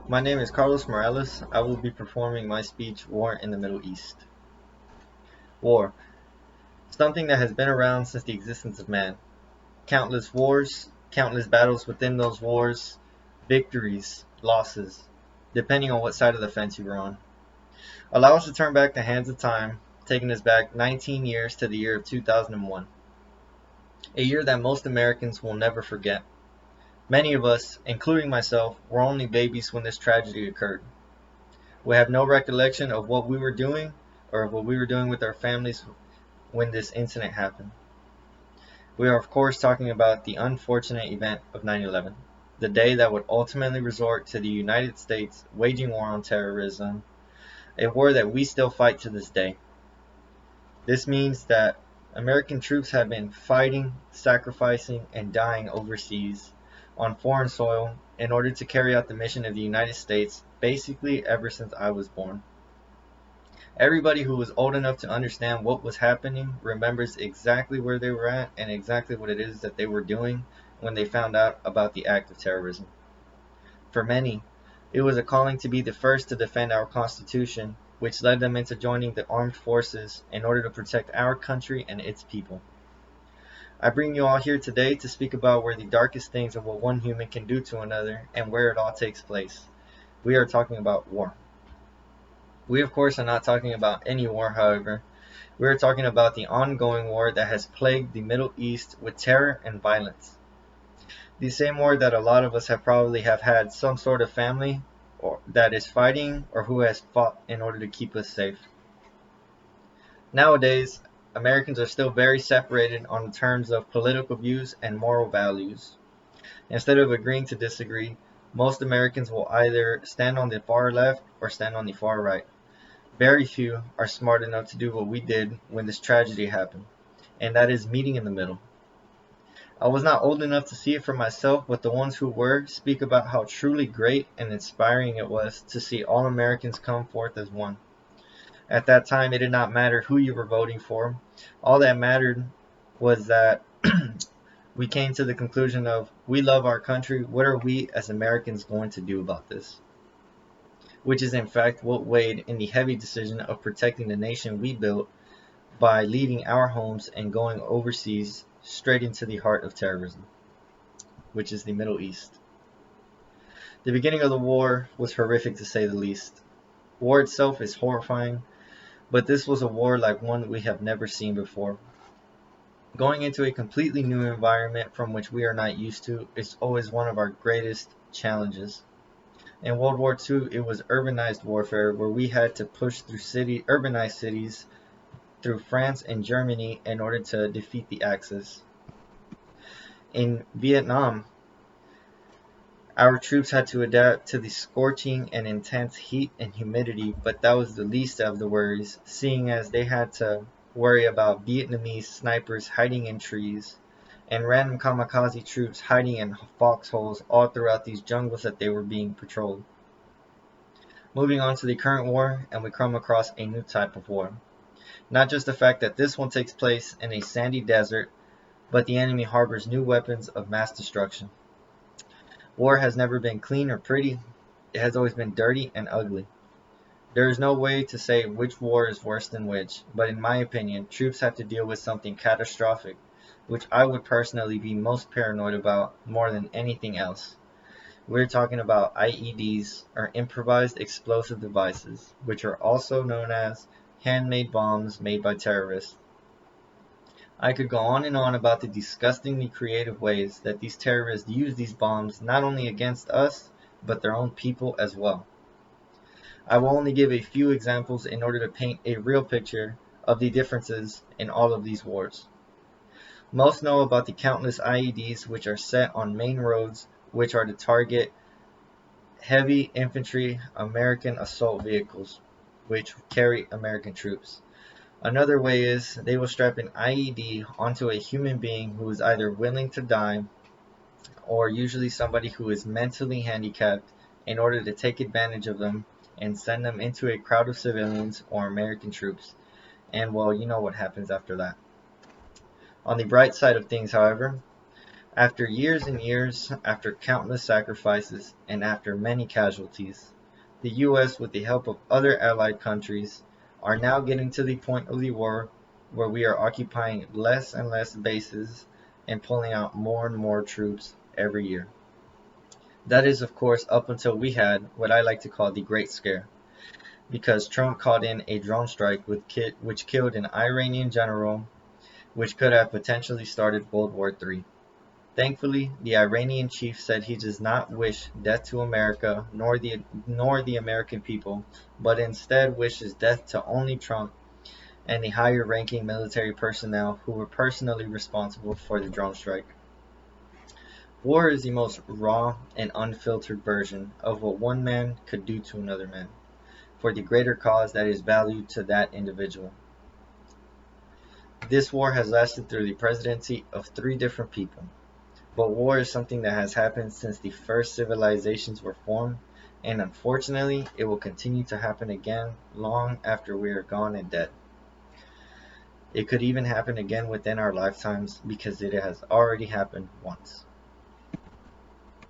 My name is Carlos Morales. I will be performing my speech, War in the Middle East. War. Something that has been around since the existence of man. Countless wars, countless battles within those wars, victories, losses, depending on what side of the fence you were on. Allow us to turn back the hands of time, taking us back 19 years to the year of 2001. A year that most Americans will never forget. Many of us, including myself, were only babies when this tragedy occurred. We have no recollection of what we were doing or what we were doing with our families when this incident happened. We are, of course, talking about the unfortunate event of 9/11, the day that would ultimately resort to the United States waging war on terrorism, a war that we still fight to this day. This means that American troops have been fighting, sacrificing, and dying overseas on foreign soil in order to carry out the mission of the United States basically ever since I was born. Everybody who was old enough to understand what was happening remembers exactly where they were at and exactly what it is that they were doing when they found out about the act of terrorism. For many, it was a calling to be the first to defend our Constitution, which led them into joining the armed forces in order to protect our country and its people. I bring you all here today to speak about where the darkest things of what one human can do to another and where it all takes place. We are talking about war. We, of course, are not talking about any war, however. We are talking about the ongoing war that has plagued the Middle East with terror and violence. The same war that a lot of us have probably have had some sort of family or that is fighting or who has fought in order to keep us safe. Nowadays, Americans are still very separated on terms of political views and moral values. Instead of agreeing to disagree, most Americans will either stand on the far left or stand on the far right. Very few are smart enough to do what we did when this tragedy happened, and that is meeting in the middle. I was not old enough to see it for myself, but the ones who were speak about how truly great and inspiring it was to see all Americans come forth as one. At that time, it did not matter who you were voting for. All that mattered was that we came to the conclusion of, we love our country. What are we as Americans going to do about this? Which is in fact what weighed in the heavy decision of protecting the nation we built by leaving our homes and going overseas straight into the heart of terrorism, which is the Middle East. The beginning of the war was horrific to say the least. War itself is horrifying, but this was a war like one we have never seen before. Going into a completely new environment from which we are not used to is always one of our greatest challenges. In World War II, it was urbanized warfare where we had to push through urbanized cities through France and Germany in order to defeat the Axis. In Vietnam, our troops had to adapt to the scorching and intense heat and humidity, but that was the least of the worries, seeing as they had to worry about Vietnamese snipers hiding in trees and random kamikaze troops hiding in foxholes all throughout these jungles that they were being patrolled. Moving on to the current war, and we come across a new type of war. Not just the fact that this one takes place in a sandy desert, but the enemy harbors new weapons of mass destruction. War has never been clean or pretty. It has always been dirty and ugly. There is no way to say which war is worse than which, but in my opinion, troops have to deal with something catastrophic, which I would personally be most paranoid about more than anything else. We're talking about IEDs, or improvised explosive devices, which are also known as handmade bombs made by terrorists. I could go on and on about the disgustingly creative ways that these terrorists use these bombs not only against us, but their own people as well. I will only give a few examples in order to paint a real picture of the differences in all of these wars. Most know about the countless IEDs which are set on main roads, which are to target heavy infantry American assault vehicles, which carry American troops. Another way is they will strap an IED onto a human being who is either willing to die or usually somebody who is mentally handicapped in order to take advantage of them and send them into a crowd of civilians or American troops. And well, you know what happens after that. On the bright side of things, however, After years and years, after countless sacrifices, and after many casualties, the US, with the help of other allied countries, are now getting to the point of the war where we are occupying less and less bases and pulling out more and more troops every year. That is, of course, up until we had what I like to call the Great Scare, because Trump called in a drone strike which killed an Iranian general, which could have potentially started World War III. Thankfully, the Iranian chief said he does not wish death to America nor the American people, but instead wishes death to only Trump and the higher-ranking military personnel who were personally responsible for the drone strike. War is the most raw and unfiltered version of what one man could do to another man, for the greater cause that is valued to that individual. This war has lasted through the presidency of 3 different people. But war is something that has happened since the first civilizations were formed, and unfortunately, it will continue to happen again long after we are gone and dead. It could even happen again within our lifetimes because it has already happened once.